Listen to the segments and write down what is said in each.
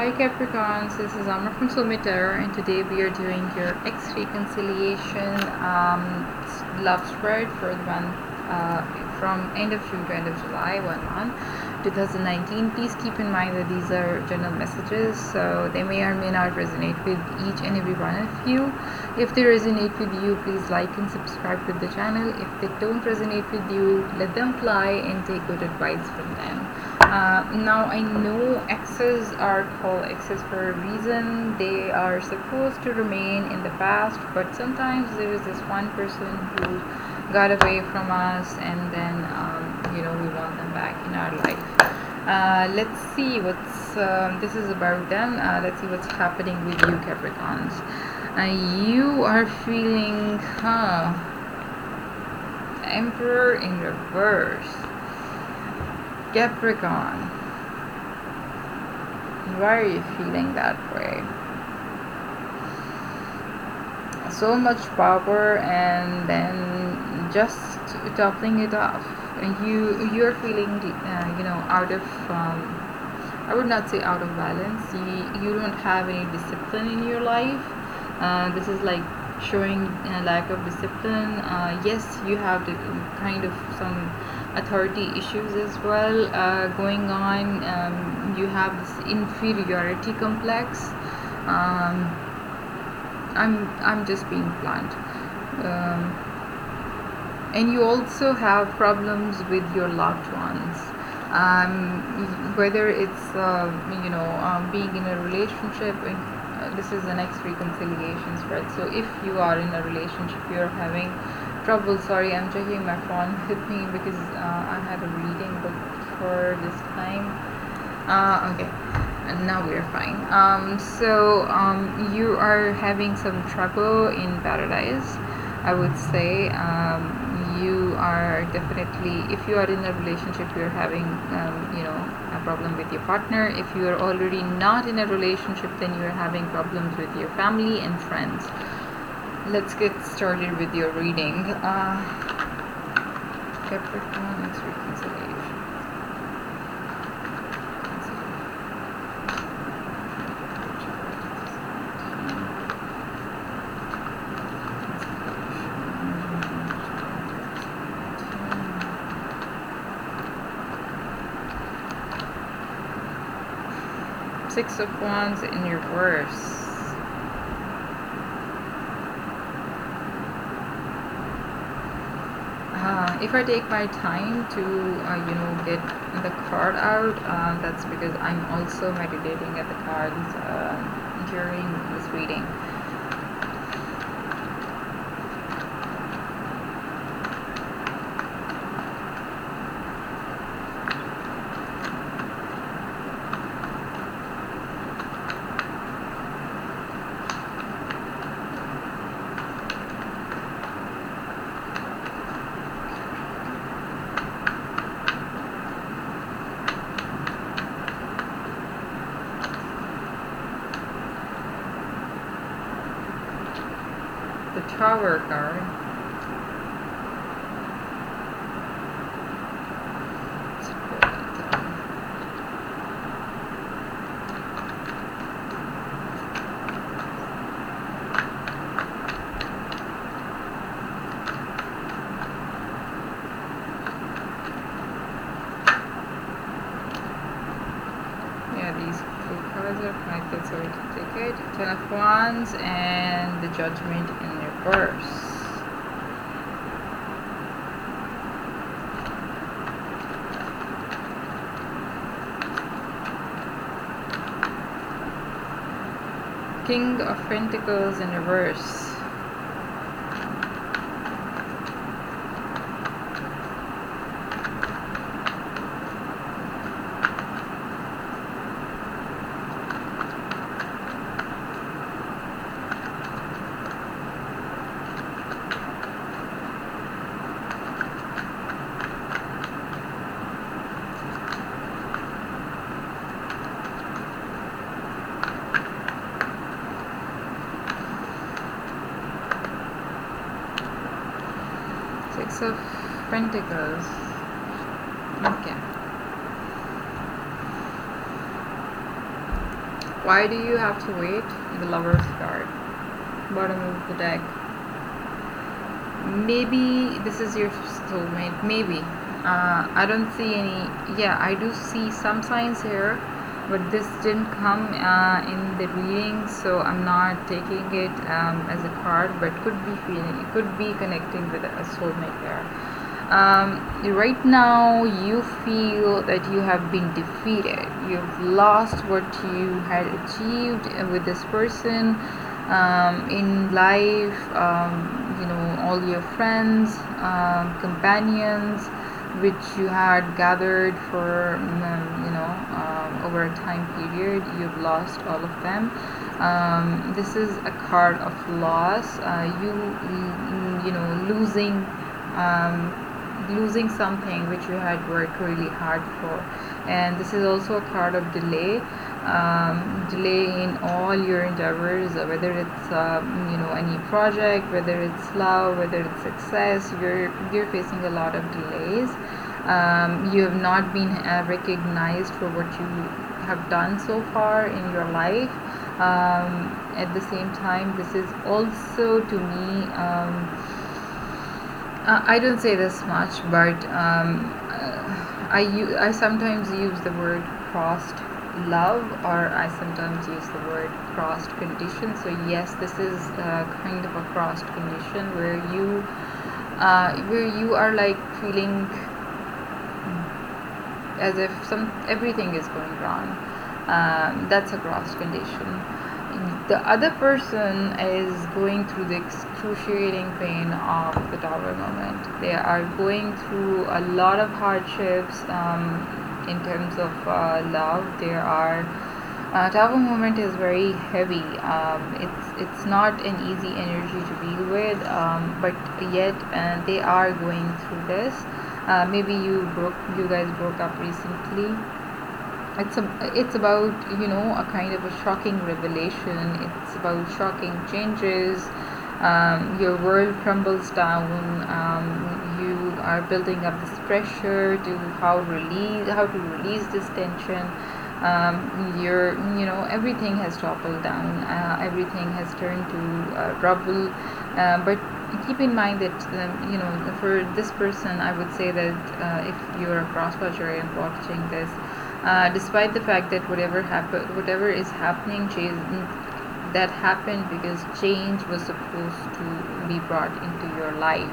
Hi Capricorns, this is Amna from Soulmate, and today we are doing your X reconciliation love spread for the month from end of June to end of July, 1 month 2019. Please keep in mind that these are general messages, so they may or may not resonate with each and every one of you. If they resonate with you, please like and subscribe to the channel. If they don't resonate with you, let them fly and take good advice from them. Now I know exes are called exes for a reason. They are supposed to remain in the past, but sometimes there is this one person who got away from us, and then we want them back in our life. Let's see what's this is about them. Let's see what's happening with you, Capricorns. You are feeling Emperor in reverse. Capricorn, why are you feeling that way? So much power and then just toppling it off. You're feeling out of I would not say out of balance. You don't have any discipline in your life. This is like showing a lack of discipline. Yes, you have kind of some authority issues as well going on. You have this inferiority complex. I'm just being blunt. And you also have problems with your loved ones, whether it's being in a relationship. This is an X reconciliation spread, so if you are in a relationship, you're having trouble. Sorry, I'm checking my phone with me because I had a reading booked for this time. Okay, and now we're fine. You are having some trouble in paradise, I would say. You are definitely, if you are in a relationship, you're having a problem with your partner. If you are already not in a relationship, then you're having problems with your family and friends. Let's get started with your reading. Capricorn, X reconciliation. 6 of Wands in reverse. If I take my time to get the card out, that's because I'm also meditating at the cards during this reading. The Tower card. Yeah, these two cards are connected, so we can take it. 10 of Wands and the Judgment in reverse. King of Pentacles in reverse. Six of Pentacles. Okay. Why do you have to wait? The Lovers card, bottom of the deck. Maybe this is your soulmate. Maybe. I don't see any. Yeah, I do see some signs here, but this didn't come in the reading, so I'm not taking it as a card. But could be feeling. It could be connecting with a soulmate here. Right now you feel that you have been defeated. You've lost what you had achieved with this person in life. You know, all your friends, companions which you had gathered for over a time period, you've lost all of them. This is a card of loss. You know, losing something which you had worked really hard for. And this is also a card of delay. Delay in all your endeavors, whether it's you know, any project, whether it's love, whether it's success. You're facing a lot of delays. You have not been recognized for what you have done so far in your life. At the same time, this is also, to me, I don't say this much, but I sometimes use the word crossed love, or I sometimes use the word crossed condition. So yes, this is kind of a crossed condition where you are like feeling as if everything is going wrong. That's a crossed condition. The other person is going through the excruciating pain of the Tower moment. They are going through a lot of hardships in terms of love. There are Tower moment is very heavy. It's not an easy energy to deal with, but yet they are going through this. Maybe you guys broke up recently. It's about, you know, a kind of a shocking revelation. It's about shocking changes. Your world crumbles down. You are building up this pressure to how to release this tension. You know, everything has toppled down. Everything has turned to rubble. But keep in mind that you know, for this person, I would say that if you're a cross-watcher and watching this, despite the fact that whatever is happening, that happened because change was supposed to be brought into your life.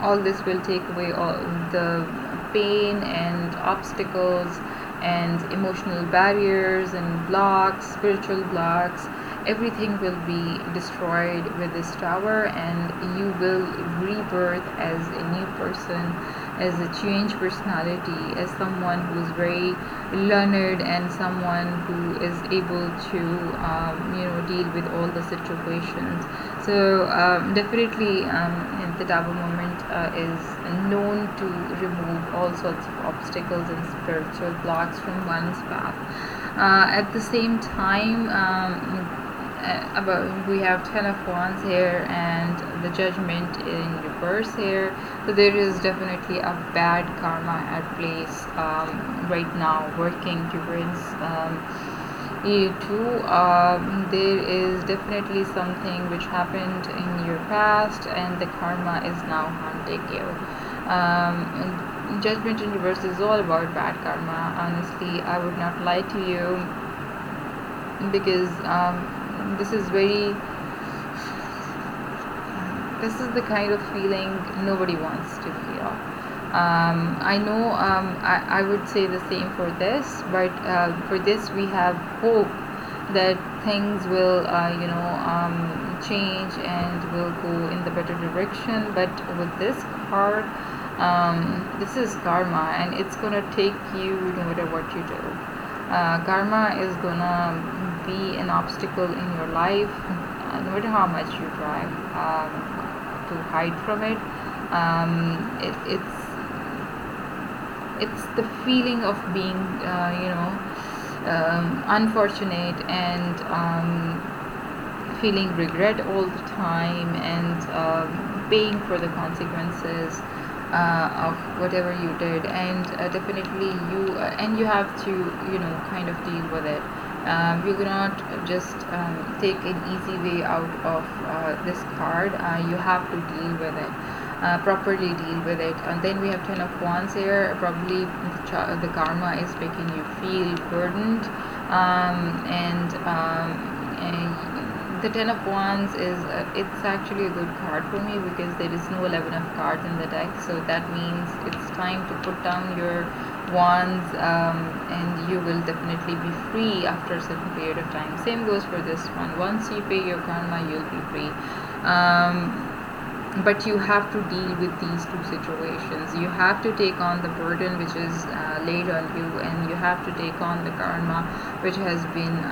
All this will take away all the pain and obstacles and emotional barriers and blocks, spiritual blocks. Everything will be destroyed with this tower, and you will rebirth as a new person, as a changed personality, as someone who is very learned and someone who is able to deal with all the situations. So definitely the Tower moment is known to remove all sorts of obstacles and spiritual blocks from one's path. At the same time, we have 10 of Wands here and the Judgment in reverse here. So there is definitely a bad karma at place right now, working towards you too. There is definitely something which happened in your past, and the karma is now haunting you. Judgment in reverse is all about bad karma. Honestly, I would not lie to you, because this is the kind of feeling nobody wants to feel. I know I would say the same for this, but for this we have hope that things will change and will go in the better direction. But with this card, this is karma, and it's gonna take you no matter what you do. Karma is gonna be an obstacle in your life, no matter how much you try to hide from it. It's the feeling of being unfortunate and feeling regret all the time, and paying for the consequences. of whatever you did, and definitely you have to, kind of deal with it. You cannot just take an easy way out of this card. You have to deal with it, properly deal with it. And then we have 10 of Wands here. Probably the karma is making you feel burdened, and the 10 of Wands is it's actually a good card for me because there is no 11 of cards in the deck. So that means it's time to put down your wands, and you will definitely be free after a certain period of time. Same goes for this one. Once you pay your karma, you'll be free. But you have to deal with these two situations. You have to take on the burden which is laid on you, and you have to take on the karma which has been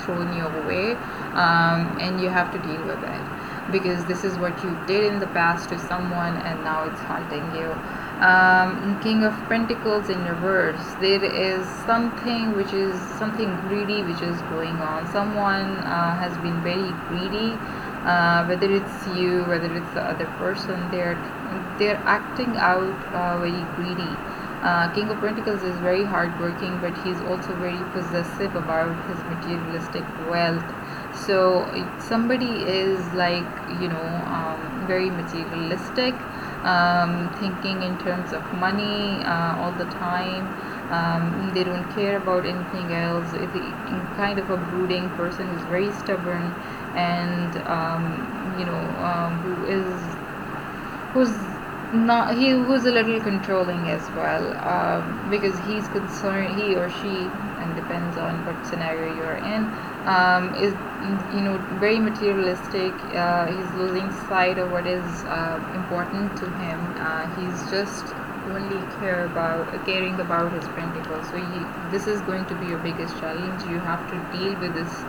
thrown your way, and you have to deal with it, because this is what you did in the past to someone and now it's haunting you. King of Pentacles in reverse. There is something greedy which is going on. Someone has been very greedy. Whether it's you, whether it's the other person, they're acting out very greedy. King of Pentacles is very hardworking, but he's also very possessive about his materialistic wealth. So somebody is like, very materialistic, thinking in terms of money all the time. They don't care about anything else. It's kind of a brooding person who's very stubborn, and who's a little controlling as well, because he's concerned, he or she, and depends on what scenario you're in, is very materialistic. He's losing sight of what is important to him. He's just only caring about his pentacles. So this is going to be your biggest challenge. You have to deal with this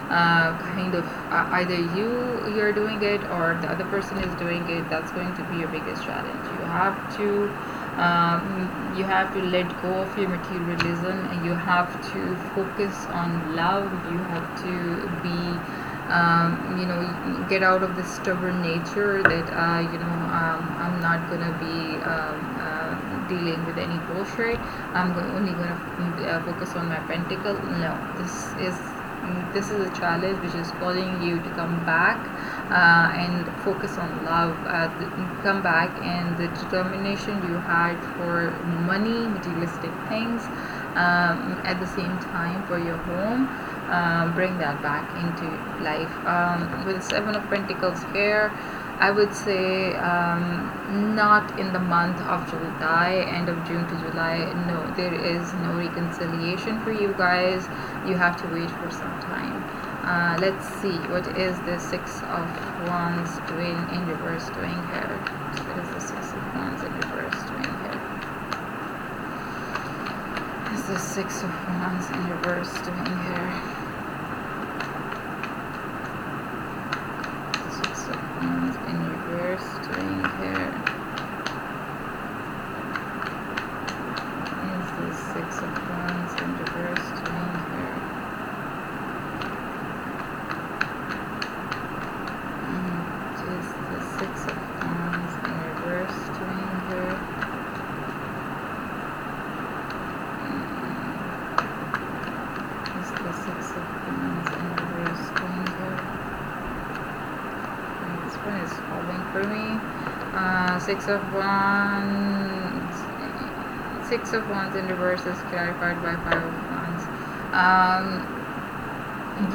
kind of either you're doing it or the other person is doing it. That's going to be your biggest challenge. You have to let go of your materialism, and you have to focus on love. You have to be get out of this stubborn nature that I'm not gonna be dealing with any bullshit. Only gonna focus on my pentacle. No, this is a challenge which is calling you to come back and focus on love. Come back, and the determination you had for money, materialistic things, at the same time for your home, bring that back into life. With the 7 of Pentacles here, I would say not in the month of July, end of June to July. No, there is no reconciliation for you guys. You have to wait for some time. Let's see, what is the 6 of Wands doing in reverse doing here? What is the 6 of Wands in reverse doing here? What is the 6 of Wands in reverse doing here? 6 of Wands in reverse doing here. What is the 6 of Wands in reverse doing here? What is the 6 of Wands in reverse doing here? What is the 6 of Wands in reverse doing here? This one is falling for me. 6 of Wands. 6 of Wands in reverse is clarified by 5 of Wands.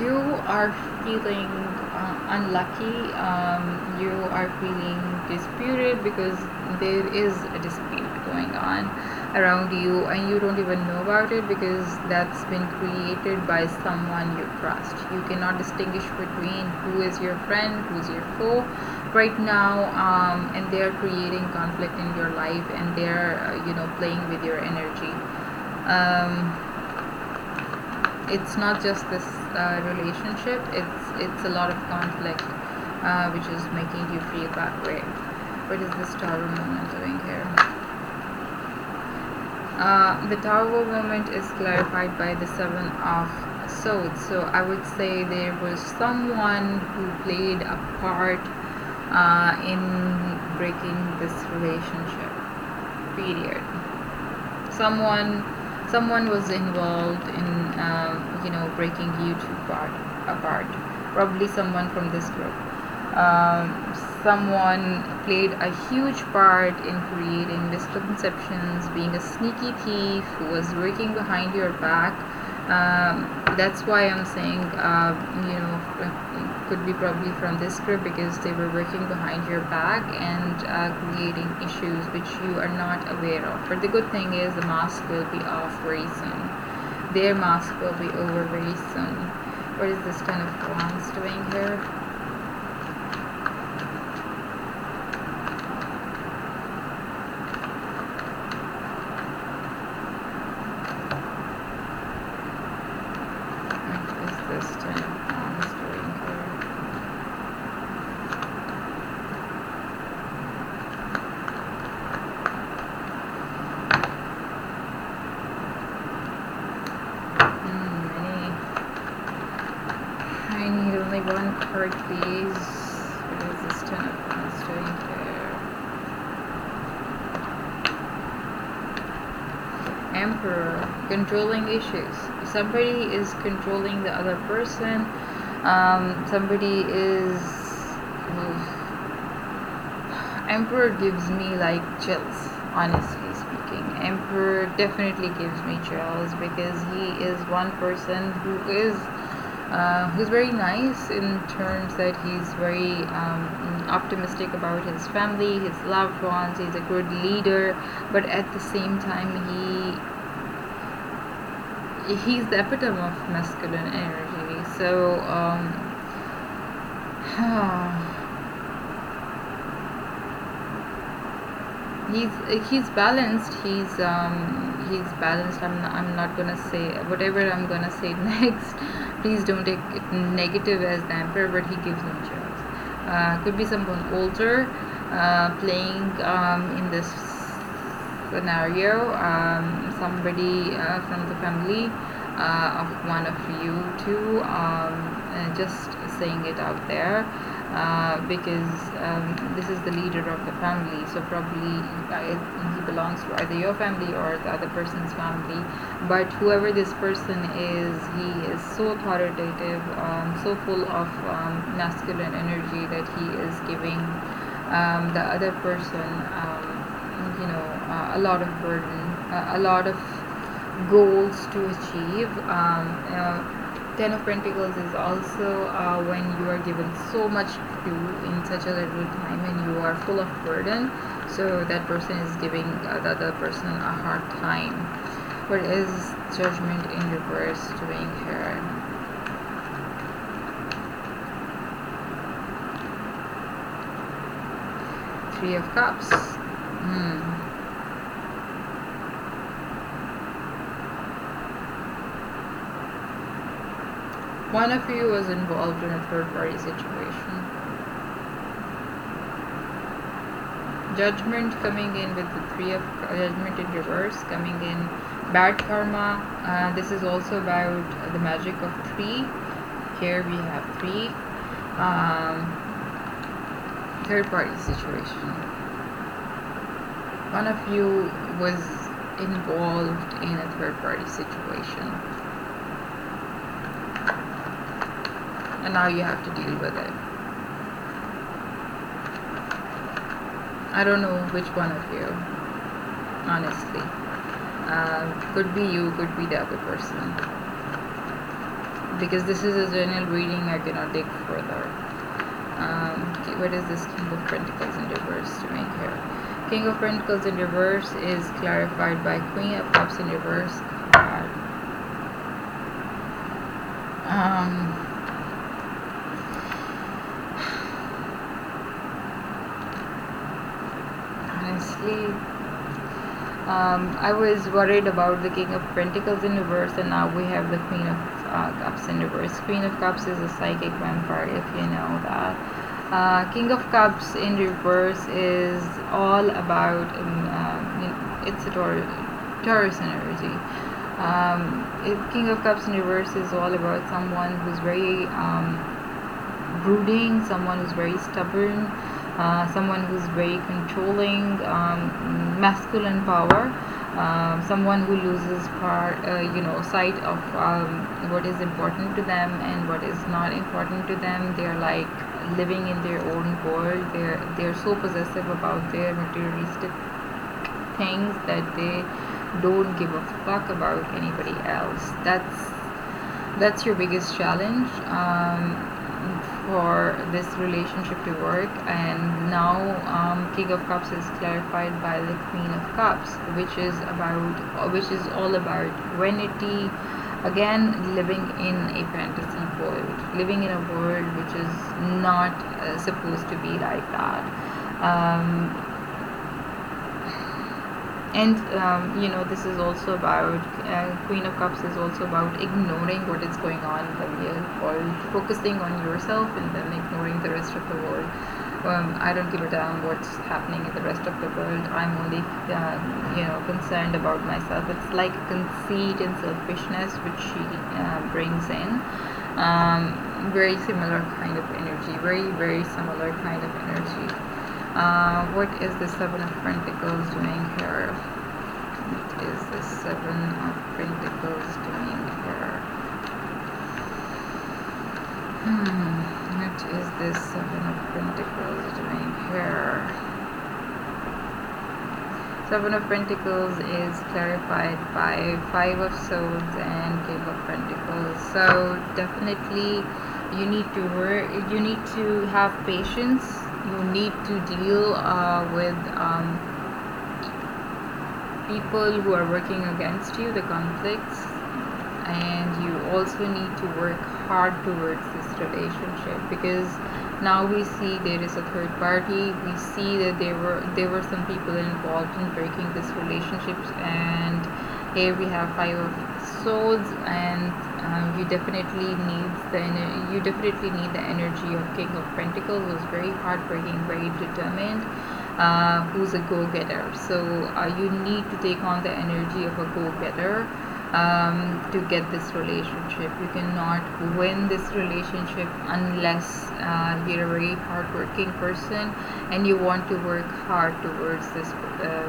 You are feeling unlucky. You are feeling disputed because there is a dispute going on around you, and you don't even know about it because that's been created by someone you trust. You cannot distinguish between who is your friend, who's your foe right now, and they're creating conflict in your life, and they're playing with your energy. It's not just this relationship, it's a lot of conflict which is making you feel that way. What is this Tower moment doing here? The Tower moment is clarified by the 7 of Swords. So I would say there was someone who played a part in breaking this relationship. period. Someone was involved in breaking you two apart. Probably someone from this group. Someone played a huge part in creating misconceptions, being a sneaky thief who was working behind your back. That's why I'm saying, could be probably from this group, because they were working behind your back and creating issues which you are not aware of. But the good thing is the mask will be off very soon. Their mask will be over very soon. What is this Ten of Wands doing here? I need only one card, please. What is this Ten of Wands doing here? Emperor, controlling issues. Somebody is controlling the other person. Somebody is... Emperor gives me like chills, honestly speaking. Emperor definitely gives me chills, because he is one person who's very nice in terms that he's very optimistic about his family, his loved ones. He's a good leader, but at the same time he's the epitome of masculine energy. So he's balanced. He's balanced. I'm not gonna say whatever I'm gonna say next. Please don't take it negative as the Emperor, but he gives me chills. Could be someone older playing in this scenario. Somebody from the family of one of you two. Just saying it out there. Because this is the leader of the family, so probably he belongs to either your family or the other person's family. But whoever this person is, he is so authoritative, so full of masculine energy, that he is giving the other person a lot of burden, a lot of goals to achieve. Ten of Pentacles is also when you are given so much to do in such a little time and you are full of burden. So that person is giving the other person a hard time. What is Judgment in reverse doing here? Three of Cups. One of you was involved in a third-party situation. Judgment coming in with the Three of Judgment in reverse, coming in bad karma. This is also about the magic of three. Here we have three. Third-party situation. One of you was involved in a third-party situation. And now you have to deal with it. I don't know which one of you, honestly. Could be you, could be the other person. Because this is a general reading, I cannot dig further. Okay, what is this King of Pentacles in reverse doing here? King of Pentacles in reverse is clarified by Queen of Cups in reverse. God. Honestly, I was worried about the King of Pentacles in reverse, and now we have the Queen of Cups in reverse. Queen of Cups is a psychic vampire, if you know that. King of Cups in reverse is all about it's a Taurus energy. King of Cups in reverse is all about someone who's very brooding, someone who's very stubborn, someone who's very controlling, masculine power, someone who loses sight of what is important to them and what is not important to them. They're like living in their own world. They're so possessive about their materialistic things that they don't give a fuck about anybody else. That's your biggest challenge, for this relationship to work. And now, King of Cups is clarified by the Queen of Cups, which is all about vanity. Again, living in a fantasy world, living in a world which is not supposed to be like that. This is also about, Queen of Cups is also about ignoring what is going on in the real world, focusing on yourself and then ignoring the rest of the world. I don't give a damn what's happening in the rest of the world. I'm only concerned about myself. It's like conceit and selfishness which she brings in. Very similar kind of energy, very similar kind of energy. What is the Seven of Pentacles doing here? What is the Seven of Pentacles doing here? What is this Seven of Pentacles doing here? Seven of Pentacles is clarified by Five of Swords and King of Pentacles. So definitely you need to work, you need to have patience. You need to deal with people who are working against you, the conflicts, and you also need to work hard towards this relationship, because now we see there is a third party. We see that there were some people involved in breaking this relationship, and here we have Five of Swords, and you definitely need the energy of King of Pentacles, who's very hardworking, very determined, who's a go-getter. So you need to take on the energy of a go-getter to get this relationship. You cannot win this relationship unless you're a very hardworking person and you want to work hard towards this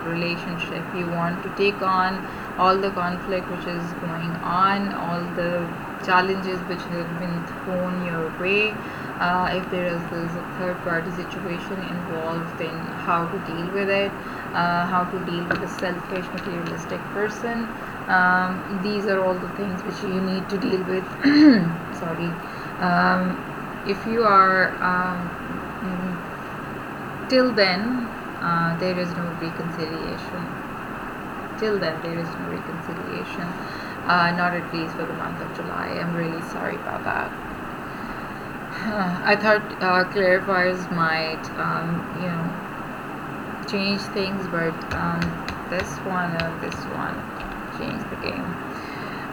relationship. You want to take on all the conflict which is going on, all the challenges which have been thrown your way. If there's a third party situation involved, then how to deal with it, how to deal with a selfish materialistic person. These are all the things which you need to deal with. Sorry. If you are till then, there is no reconciliation. Till then, there is no reconciliation. Not at least for the month of July. I'm really sorry about that. I thought clarifiers might change things, but this one change the game.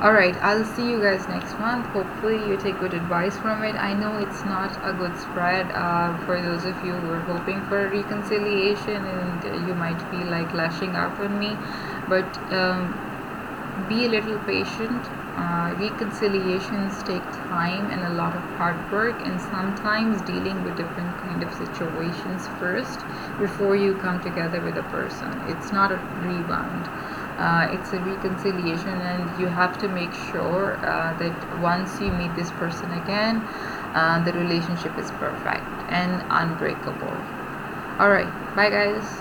Alright, I'll see you guys next month. Hopefully you take good advice from it. I know it's not a good spread for those of you who are hoping for a reconciliation, and you might feel like lashing out on me, but be a little patient. Reconciliations take time and a lot of hard work, and sometimes dealing with different kind of situations first before you come together with a person. It's not a rebound. It's a reconciliation, and you have to make sure that once you meet this person again, the relationship is perfect and unbreakable. Alright, bye guys.